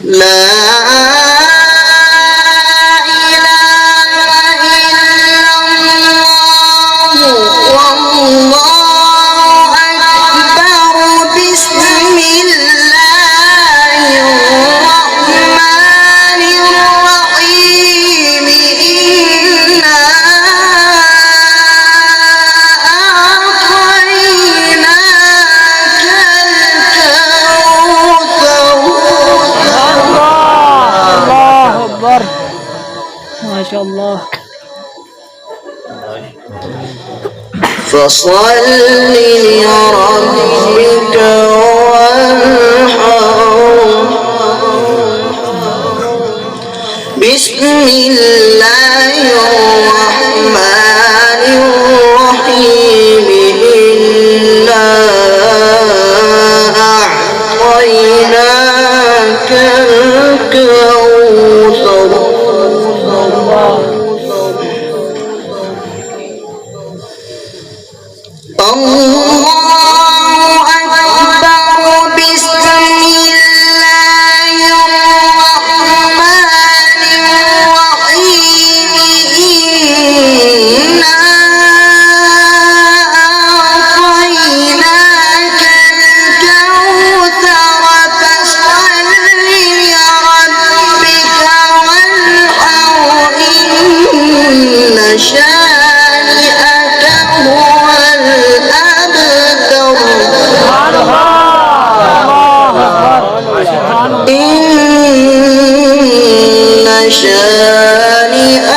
لا ما شاء الله. فصل لربك وانحر بسم الله الرحمن الرحيم إنا أعطيناك الكوثر الله أكبر بسم الله الرحمن الرحيم إنا أعطيناك الكوثر فصل لربك وانحر إن شانئك هو الأبتر إن شانئك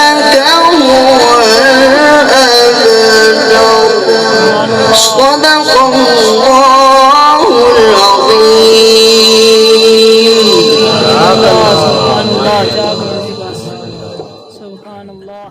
هو الأبتر صدق الله العظيم. سبحان الله.